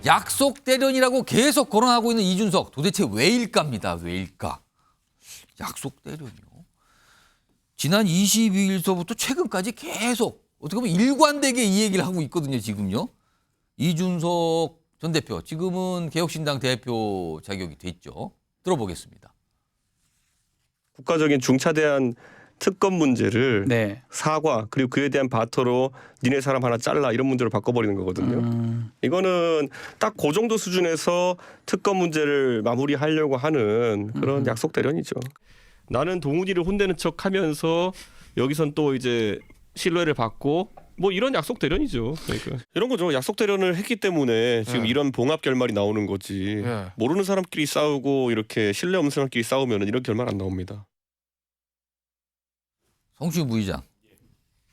약속 대련이라고 계속 거론하고 있는 이준석. 도대체 왜일까입니다. 왜일까? 약속 대련이요. 지난 22일서부터 최근까지 계속 어떻게 보면 일관되게 이 얘기를 하고 있거든요. 지금요. 이준석 전 대표. 지금은 개혁신당 대표 자격이 됐죠. 들어보겠습니다. 국가적인 중차대한 특검 문제를 네. 사과 그리고 그에 대한 바터로 니네 사람 하나 잘라 이런 문제로 바꿔버리는 거거든요. 이거는 딱 그 정도 수준에서 특검 문제를 마무리하려고 하는 그런 약속 대련이죠. 나는 동훈이를 혼내는 척하면서 여기선 또 이제 신뢰를 받고 뭐 이런 약속 대련이죠. 그러니까 이런 거죠. 약속 대련을 했기 때문에 지금 이런 봉합 결말이 나오는 거지. 모르는 사람끼리 싸우고 이렇게 신뢰 없는 사람끼리 싸우면 이런 결말 안 나옵니다. 성추 부의장.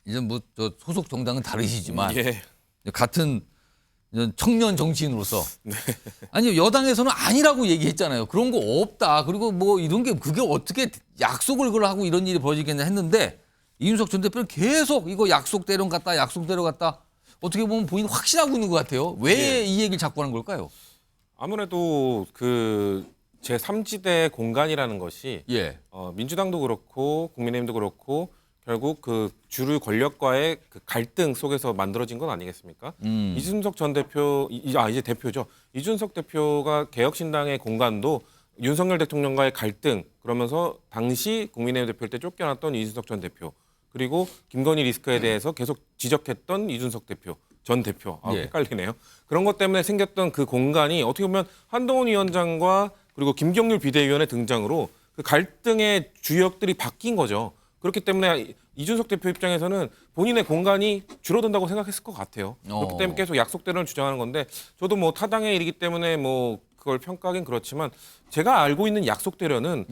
이제 뭐 저 소속 정당은 다르시지만 예. 같은 청년 정치인으로서 아니 여당에서는 아니라고 얘기했잖아요. 그런 거 없다. 그리고 뭐 이런 게 그게 어떻게 약속을 그걸 하고 이런 일이 벌어지겠냐 했는데 이준석 전 대표는 계속 이거 약속 대련 갔다 약속 대련 갔다 어떻게 보면 본인 확신하고 있는 것 같아요. 왜 이 얘기를 자꾸 하는 걸까요? 아무래도 그 제3지대 공간이라는 것이 예. 민주당도 그렇고 국민의힘도 그렇고 결국 그 주류 권력과의 그 갈등 속에서 만들어진 건 아니겠습니까? 이준석 전 대표, 이제 대표죠. 이준석 대표가 개혁신당의 공간도 윤석열 대통령과의 갈등 그러면서 당시 국민의힘 대표일 때 쫓겨났던 이준석 전 대표 그리고 김건희 리스크에 대해서 계속 지적했던 이준석 대표 전 대표 헷갈리네요. 그런 것 때문에 생겼던 그 공간이 어떻게 보면 한동훈 위원장과 그리고 김경률 비대위원의 등장으로 그 갈등의 주역들이 바뀐 거죠. 그렇기 때문에 이준석 대표 입장에서는 본인의 공간이 줄어든다고 생각했을 것 같아요. 그렇기 때문에 계속 약속대로를 주장하는 건데 저도 뭐 타당의 일이기 때문에 뭐 그걸 평가하긴 그렇지만 제가 알고 있는 약속대로는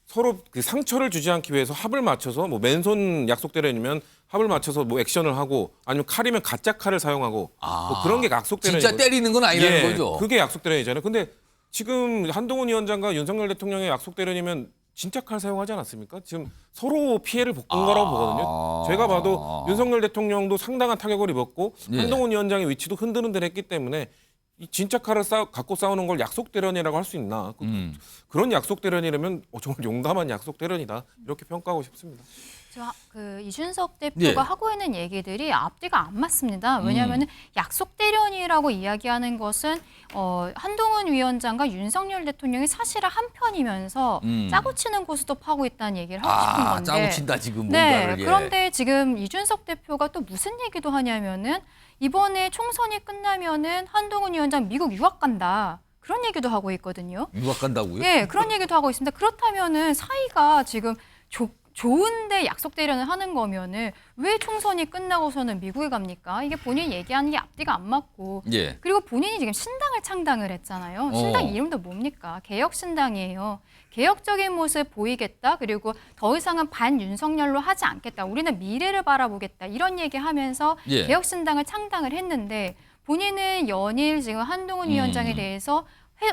서로 그 상처를 주지 않기 위해서 합을 맞춰서 뭐 맨손 약속대로이면 합을 맞춰서 뭐 액션을 하고 아니면 칼이면 가짜 칼을 사용하고 뭐 그런 게 약속대로 진짜 때리는 건 아니라는 거죠. 그게 약속대로이잖아요. 근데 지금 한동훈 위원장과 윤석열 대통령의 약속대로이면 진짜 칼 사용하지 않았습니까? 지금 서로 피해를 본 거라고 보거든요. 제가 봐도 윤석열 대통령도 상당한 타격을 입었고 한동훈 위원장의 위치도 흔들흔들했기 때문에 이 진짜 칼을 갖고 싸우는 걸 약속 대련이라고 할 수 있나? 그런 약속 대련이라면 정말 용감한 약속 대련이다 이렇게 평가하고 싶습니다. 그 이준석 대표가 하고 있는 얘기들이 앞뒤가 안 맞습니다. 왜냐하면 약속 대련이라고 이야기하는 것은 한동훈 위원장과 윤석열 대통령이 사실은 한 편이면서 짜고 치는 고스톱 하고 있다는 얘기를 하고 싶은 건데. 짜고 친다 지금 뭔가를. 그런데 지금 이준석 대표가 또 무슨 얘기도 하냐면은 이번에 총선이 끝나면은 한동훈 위원장 미국 유학 간다. 그런 얘기도 하고 있거든요. 유학 간다고요? 네, 그런 얘기도 하고 있습니다. 그렇다면은 사이가 지금 좋은데 약속 대련을 하는 거면은 왜 총선이 끝나고서는 미국에 갑니까? 이게 본인이 얘기하는 게 앞뒤가 안 맞고 그리고 본인이 지금 신당을 창당을 했잖아요. 신당 이름도 뭡니까? 개혁신당이에요. 개혁적인 모습 보이겠다. 그리고 더 이상은 반윤석열로 하지 않겠다. 우리는 미래를 바라보겠다. 이런 얘기하면서 개혁신당을 창당을 했는데 본인은 연일 지금 한동훈 위원장에 대해서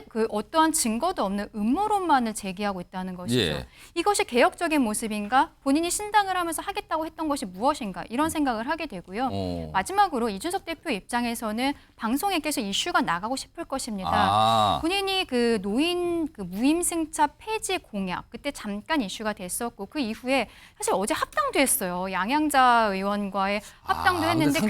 그 어떠한 증거도 없는 음모론만을 제기하고 있다는 것이죠. 이것이 개혁적인 모습인가? 본인이 신당을 하면서 하겠다고 했던 것이 무엇인가? 이런 생각을 하게 되고요. 마지막으로 이준석 대표 입장에서는 방송에 계속 이슈가 나가고 싶을 것입니다. 본인이 그 노인 그 무임승차 폐지 공약 그때 잠깐 이슈가 됐었고 그 이후에 사실 어제 합당도 했어요. 양양자 의원과의 합당도 했는데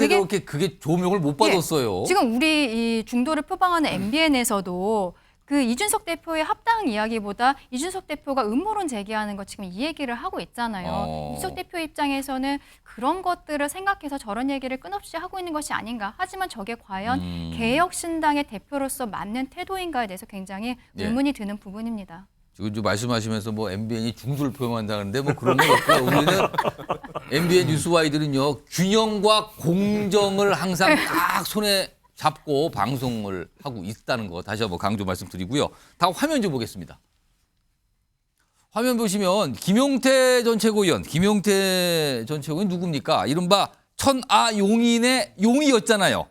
그게 조명을 못 받았어요. 지금 우리 이 중도를 표방하는 MBN에서도 그 이준석 대표의 합당 이야기보다 이준석 대표가 음모론 제기하는 거 지금 이 얘기를 하고 있잖아요. 이준석 대표 입장에서는 그런 것들을 생각해서 저런 얘기를 끊없이 하고 있는 것이 아닌가. 하지만 저게 과연 개혁신당의 대표로서 맞는 태도인가에 대해서 굉장히 의문이 드는 부분입니다. 지금 말씀하시면서 뭐 MBN이 중도를 표현한다는데 뭐 그런 건 없고요. 우리는 MBN 뉴스와이들은요 균형과 공정을 항상 딱 손에 잡고 방송을 하고 있다는 거 다시 한번 강조 말씀드리고요. 다음 화면 좀 보겠습니다. 화면 보시면 김용태 전 최고위원 누굽니까? 이른바 천하용인의 용이었잖아요.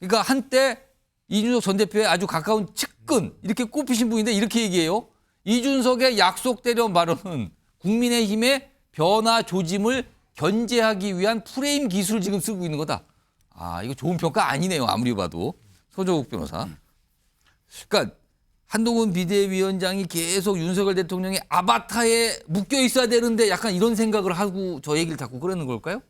그러니까 한때 이준석 전 대표의 아주 가까운 측근 이렇게 꼽히신 분인데 이렇게 얘기해요. 이준석의 약속 대련 발언은 국민의힘의 변화 조짐을 견제하기 위한 프레임 기술을 지금 쓰고 있는 거다. 이거 좋은 평가 아니네요. 아무리 봐도. 서정욱 변호사. 그러니까 한동훈 비대위원장이 계속 윤석열 대통령의 아바타에 묶여 있어야 되는데 약간 이런 생각을 하고 저 얘기를 자꾸 그러는 걸까요?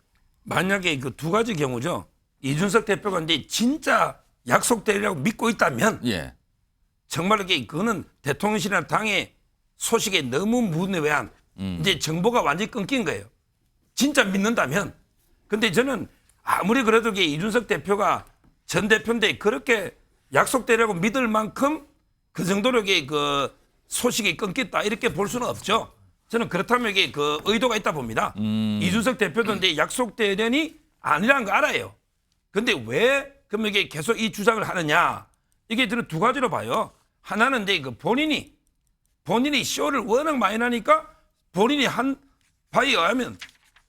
만약에 그 두 가지 경우죠. 이준석 대표가 이제 진짜 약속대로라고 믿고 있다면 예. 정말 그거는 대통령실이나 당의 소식에 너무 문외한 이제 정보가 완전히 끊긴 거예요. 진짜 믿는다면. 근데 저는 아무리 그래도 이게 이준석 대표가 전 대표인데 그렇게 약속대로라고 믿을 만큼 그 정도로 이게 그 소식이 끊겼다 이렇게 볼 수는 없죠. 저는 그렇다면 이게 그 의도가 있다 봅니다. 이준석 대표도 이제 약속대련이 아니라는 거 알아요. 근데 왜 그럼 이게 계속 이 주장을 하느냐? 이게 저는 두 가지로 봐요. 하나는 이제 그 본인이 쇼를 워낙 많이 나니까 본인이 한 바에 의하면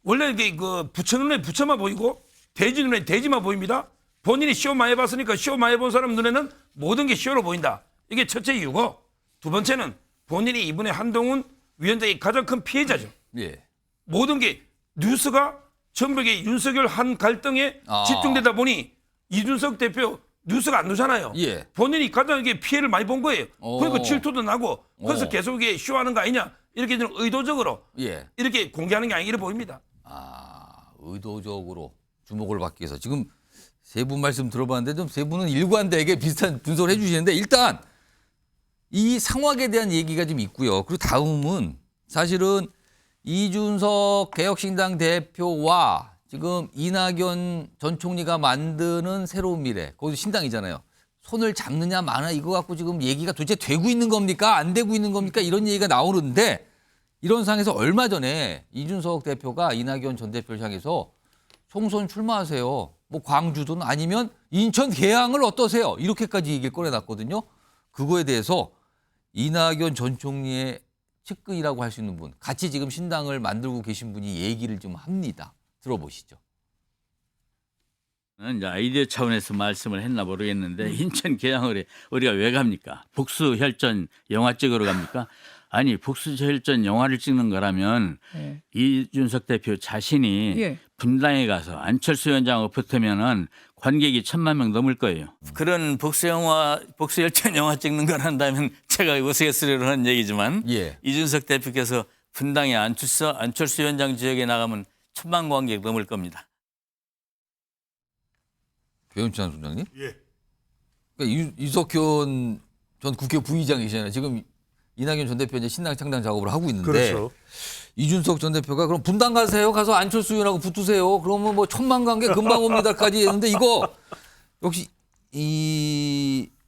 원래 이게 그 부처 눈에 부처만 보이고 돼지 눈에 돼지만 보입니다. 본인이 쇼 많이 봤으니까 쇼 많이 본 사람 눈에는 모든 게 쇼로 보인다. 이게 첫째 이유고 두 번째는 본인이 이번에 한동훈 위원장이 가장 큰 피해자죠. 예. 모든 게 뉴스가 전부 이게 윤석열 한 갈등에 아. 집중되다 보니 이준석 대표 뉴스가 안 나잖아요. 예. 본인이 가장 이게 피해를 많이 본 거예요. 그러니까 질투도 나고 그래서 어. 계속 이게 쇼하는 거 아니냐 이렇게 좀 의도적으로 예. 이렇게 공개하는 게 아니라 보입니다. 아, 의도적으로 주목을 받기 위해서 지금 세 분 말씀 들어봤는데 좀 세 분은 일관되게 비슷한 분석을 해주시는데 일단 이 상황에 대한 얘기가 좀 있고요. 그리고 다음은 사실은 이준석 개혁신당 대표와 지금 이낙연 전 총리가 만드는 새로운 미래, 거기서 신당이잖아요. 손을 잡느냐 마나 이거 갖고 지금 얘기가 도대체 되고 있는 겁니까? 안 되고 있는 겁니까? 이런 얘기가 나오는데 이런 상황에서 얼마 전에 이준석 대표가 이낙연 전 대표를 향해서 총선 출마하세요. 뭐 광주든 아니면 인천 계양을 어떠세요? 이렇게까지 얘기를 꺼내놨거든요. 그거에 대해서 이낙연 전 총리의 측근이라고 할 수 있는 분, 같이 지금 신당을 만들고 계신 분이 얘기를 좀 합니다. 들어보시죠. 이제 아이디어 차원에서 말씀을 했나 모르겠는데 인천 계양을 우리가 왜 갑니까? 복수혈전 영화 찍으러 갑니까? 아니 복수혈전 영화를 찍는 거라면 이준석 대표 자신이 분당에 가서 안철수 위원장하고 붙으면은 관객이 1,000만 명 넘을 거예요. 그런 복수혈전 영화 찍는 거란다면 제가 우스갯소리로 하는 얘기지만 예. 이준석 대표께서 분당에 안철수 위원장 지역에 나가면 1,000만 관객 넘을 겁니다. 배현찬 소장님? 예. 그러니까 이석현 전 국회 부의장이시잖아요. 지금 이낙연 전 대표 이제 신당 창당 작업을 하고 있는데 그렇죠. 이준석 전 대표가 그럼 분당 가세요. 가서 안철수 의원하고 붙으세요. 그러면 뭐 1,000만 관객 금방 옵니다까지 했는데 이거 역시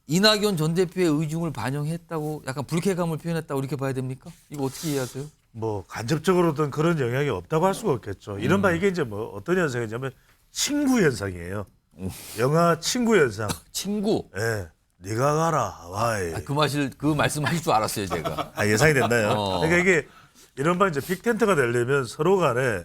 이낙연 전 대표의 의중을 반영했다고 약간 불쾌감을 표현했다고 이렇게 봐야 됩니까? 이거 어떻게 이해하세요? 뭐 간접적으로든 그런 영향이 없다고 할 수가 없겠죠. 이른바 이게 이제 뭐 어떤 현상이냐면 친구 현상이에요. 영화 친구 현상. 친구. 예. 네가 가라 하와이. 그 말씀하실 줄 알았어요, 제가. 아, 예상이 됐나요? 어. 그러니까 이게 이른바 이제 빅텐트가 되려면 서로 간에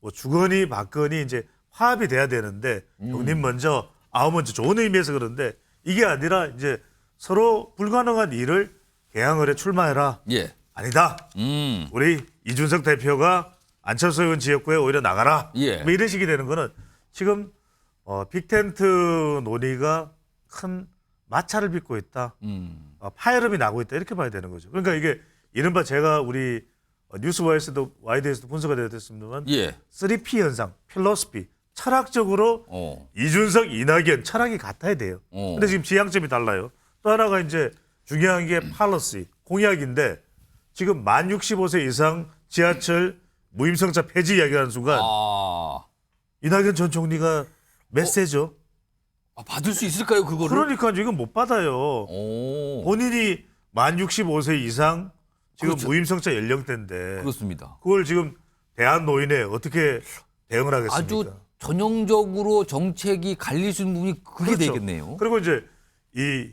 뭐 주거니 받거니 이제 화합이 돼야 되는데 형님 먼저 아우 먼저 좋은 의미에서 그런데 이게 아니라 이제 서로 불가능한 일을 개항을에 출마해라. 예. 아니다. 우리 이준석 대표가 안철수 의원 지역구에 오히려 나가라. 예. 뭐 이런 식이 되는 거는 지금 빅텐트 논의가 큰 마찰을 빚고 있다. 파열음이 나고 있다. 이렇게 봐야 되는 거죠. 그러니까 이게 이른바 제가 우리 뉴스와이에서도 와이드에서도 분석가 되었습니다만 예. 3P 현상, 필로스피, 철학적으로 이준석, 이낙연 철학이 같아야 돼요. 근데 지금 지향점이 달라요. 또 하나가 이제 중요한 게 팔러시, 공약인데 지금 만 65세 이상 지하철 무임승차 폐지 이야기하는 순간 이낙연 전 총리가 메시죠. 받을 수 있을까요, 그거를? 그러니까 이건 못 받아요. 본인이 만 65세 이상 지금 그렇죠. 무임승차 연령대인데 그렇습니다. 그걸 지금 대한노인에 어떻게 대응을 하겠습니까? 아주 전형적으로 정책이 갈릴 수 있는 부분이 그게 그렇죠. 되겠네요. 그리고 이제 이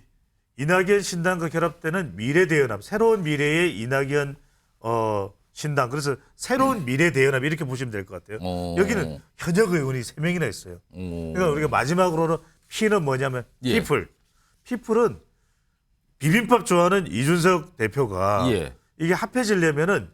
이낙연 신당과 결합되는 미래대연합, 새로운 미래의 이낙연 신당. 그래서 새로운 미래대연합 이렇게 보시면 될 것 같아요. 여기는 현역 의원이 3명이나 있어요. 그러니까 우리가 마지막으로는 P는 뭐냐면 예. 피플은 비빔밥 좋아하는 이준석 대표가 예. 이게 합해지려면은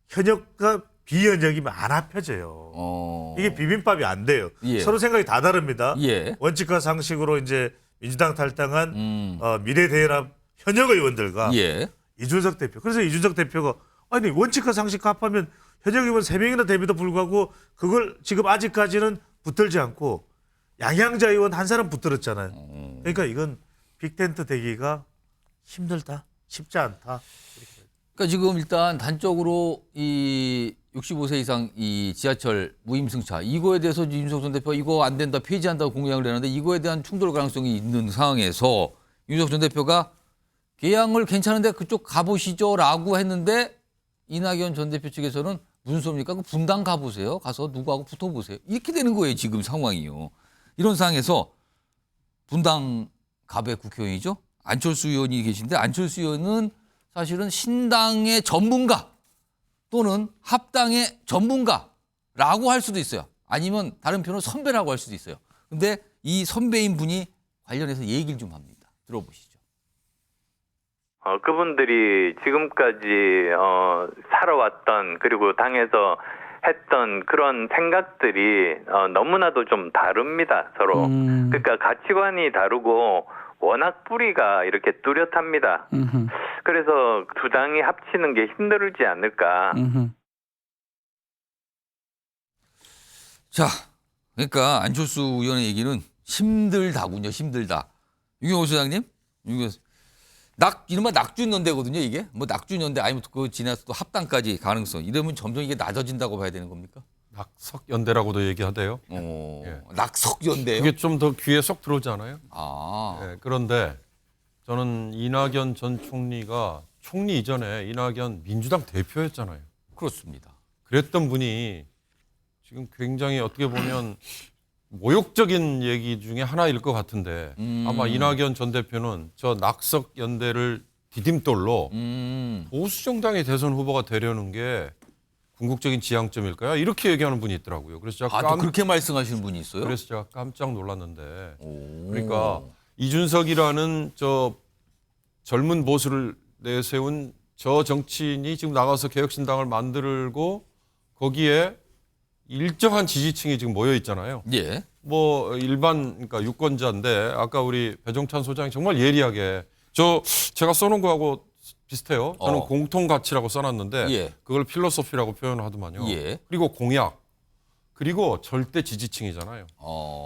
현역과 비현역이면 안 합해져요. 이게 비빔밥이 안 돼요. 예. 서로 생각이 다 다릅니다. 예. 원칙과 상식으로 이제 민주당 탈당한 미래대연합 현역 의원들과 예. 이준석 대표. 그래서 이준석 대표가 아니 원칙과 상식 합하면 현역 의원 3명이나 대비도 불구하고 그걸 지금 아직까지는 붙들지 않고 양양자 의원 한 사람 붙들었잖아요. 그러니까 이건 빅텐트 되기가 힘들다. 쉽지 않다. 그러니까 지금 일단 단적으로 이 65세 이상 이 지하철 무임승차 이거에 대해서 이준석 전 대표가 이거 안 된다 폐지한다고 공약을 내는데 이거에 대한 충돌 가능성이 있는 상황에서 이준석 전 대표가 개항을 괜찮은데 그쪽 가보시죠라고 했는데 이낙연 전 대표 측에서는 무슨 소리입니까? 그 분당 가보세요. 가서 누구하고 붙어보세요. 이렇게 되는 거예요. 지금 상황이요. 이런 상황에서 분당 갑의 국회의원이죠. 안철수 의원이 계신데 안철수 의원은 사실은 신당의 전문가 또는 합당의 전문가라고 할 수도 있어요. 아니면 다른 표현은 선배라고 할 수도 있어요. 근데 이 선배인 분이 관련해서 얘기를 좀 합니다. 들어보시죠. 그분들이 지금까지 살아왔던 그리고 당에서 했던 그런 생각들이 너무나도 좀 다릅니다. 서로. 그러니까 가치관이 다르고 워낙 뿌리가 이렇게 뚜렷합니다. 그래서 두 당이 합치는 게 힘들지 않을까. 자, 그러니까 안철수 의원의 얘기는 힘들다군요. 힘들다. 유경호 소장님, 이른바 낙준연대거든요. 이게 뭐 낙준연대 아니면 그 지나서 또 합당까지 가능성. 이러면 점점 이게 낮아진다고 봐야 되는 겁니까? 낙석연대라고도 얘기하대요. 예. 낙석연대요. 그게 좀 더 귀에 쏙 들어오지 않아요? 아, 네, 그런데 저는 이낙연 전 총리가 총리 이전에 이낙연 민주당 대표였잖아요. 그렇습니다. 그랬던 분이 지금 굉장히 어떻게 보면 모욕적인 얘기 중에 하나일 것 같은데 아마 이낙연 전 대표는 저 낙석연대를 디딤돌로 보수 정당의 대선 후보가 되려는 게 궁극적인 지향점일까요? 이렇게 얘기하는 분이 있더라고요. 그래서 제가 또 그렇게 말씀하시는 분이 있어요? 그래서 제가 깜짝 놀랐는데 오. 그러니까 이준석이라는 저 젊은 보수를 내세운 저 정치인이 지금 나가서 개혁신당을 만들고 거기에 일정한 지지층이 지금 모여 있잖아요. 예. 뭐 일반 그러니까 유권자인데 아까 우리 배종찬 소장이 정말 예리하게 제가 써놓은 거하고 비슷해요. 저는 공통 가치라고 써놨는데 예. 그걸 필로소피라고 표현하더만요. 예. 그리고 공약 그리고 절대 지지층이잖아요.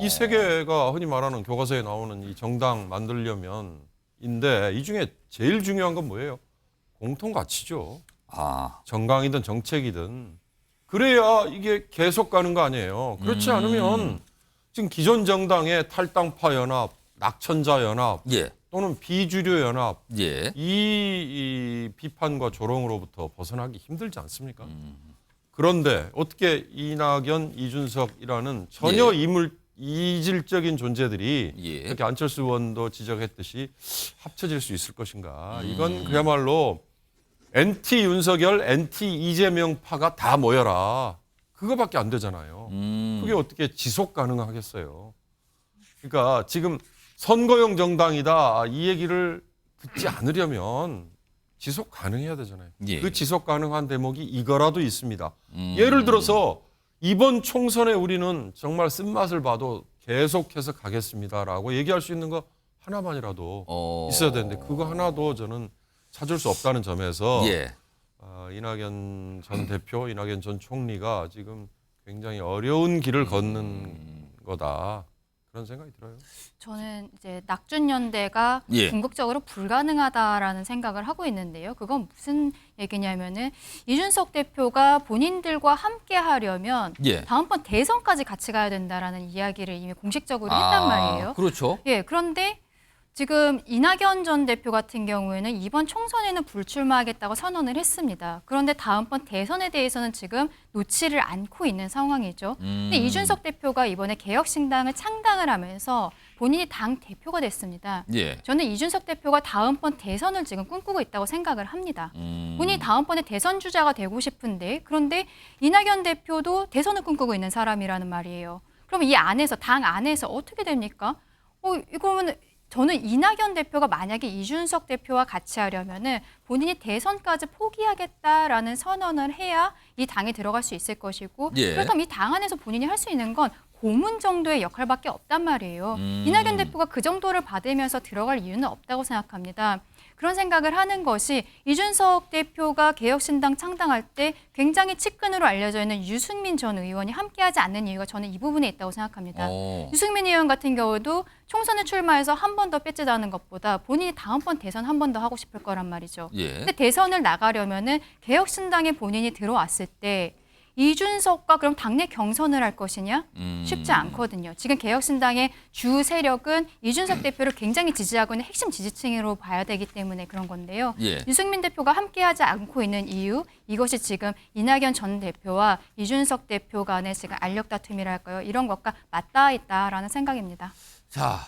이 세 개가 흔히 말하는 교과서에 나오는 이 정당 만들려면인데 이 중에 제일 중요한 건 뭐예요? 공통 가치죠. 정강이든 정책이든 그래야 이게 계속 가는 거 아니에요. 그렇지 않으면 지금 기존 정당의 탈당파 연합, 낙천자 연합 예. 또는 비주류 연합 예. 이 비판과 조롱으로부터 벗어나기 힘들지 않습니까? 그런데 어떻게 이낙연, 이준석이라는 전혀 이질적인 존재들이 예. 이렇게 안철수 의원도 지적했듯이 합쳐질 수 있을 것인가? 이건 그야말로 NT 윤석열, NT 이재명파가 다 모여라. 그거밖에 안 되잖아요. 그게 어떻게 지속 가능하겠어요? 그러니까 지금 선거용 정당이다 이 얘기를 듣지 않으려면 지속 가능해야 되잖아요. 예. 그 지속 가능한 대목이 이거라도 있습니다. 예를 들어서 이번 총선에 우리는 정말 쓴맛을 봐도 계속해서 가겠습니다라고 얘기할 수 있는 거 하나만이라도 있어야 되는데 그거 하나도 저는 찾을 수 없다는 점에서 예. 이낙연 전 대표, 이낙연 전 총리가 지금 굉장히 어려운 길을 걷는 거다. 그런 생각이 들어요. 저는 이제 낙준연대가 예. 궁극적으로 불가능하다라는 생각을 하고 있는데요. 그건 무슨 얘기냐면은 이준석 대표가 본인들과 함께 하려면 예. 다음번 대선까지 같이 가야 된다라는 이야기를 이미 공식적으로 했단 말이에요. 그렇죠. 예, 그런데 지금 이낙연 전 대표 같은 경우에는 이번 총선에는 불출마하겠다고 선언을 했습니다. 그런데 다음번 대선에 대해서는 지금 놓지를 않고 있는 상황이죠. 근데 이준석 대표가 이번에 개혁신당을 창당을 하면서 본인이 당 대표가 됐습니다. 예. 저는 이준석 대표가 다음번 대선을 지금 꿈꾸고 있다고 생각을 합니다. 본인이 다음번에 대선 주자가 되고 싶은데 그런데 이낙연 대표도 대선을 꿈꾸고 있는 사람이라는 말이에요. 그러면 이 안에서 당 안에서 어떻게 됩니까? 이거는 저는 이낙연 대표가 만약에 이준석 대표와 같이 하려면은 본인이 대선까지 포기하겠다라는 선언을 해야 이 당에 들어갈 수 있을 것이고 예. 그렇다면 이 당 안에서 본인이 할 수 있는 건 고문 정도의 역할밖에 없단 말이에요. 이낙연 대표가 그 정도를 받으면서 들어갈 이유는 없다고 생각합니다. 그런 생각을 하는 것이 이준석 대표가 개혁신당 창당할 때 굉장히 측근으로 알려져 있는 유승민 전 의원이 함께하지 않는 이유가 저는 이 부분에 있다고 생각합니다. 유승민 의원 같은 경우도 총선에 출마해서 한 번 더 뺏지다는 것보다 본인이 다음번 대선 한 번 더 하고 싶을 거란 말이죠. 근데 대선을 나가려면은 개혁신당에 본인이 들어왔을 때 이준석과 그럼 당내 경선을 할 것이냐? 쉽지 않거든요. 지금 개혁신당의 주 세력은 이준석 대표를 굉장히 지지하고 있는 핵심 지지층으로 봐야 되기 때문에 그런 건데요. 유승민 대표가 함께하지 않고 있는 이유, 이것이 지금 이낙연 전 대표와 이준석 대표 간의 지금 알력 다툼이랄까요? 이런 것과 맞닿아 있다라는 생각입니다. 자,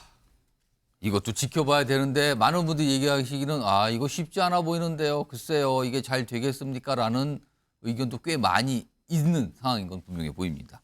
이것도 지켜봐야 되는데 많은 분들이 얘기하시기는 이거 쉽지 않아 보이는데요. 글쎄요, 이게 잘 되겠습니까? 라는 의견도 꽤 많이 있는 상황인 건 분명해 보입니다.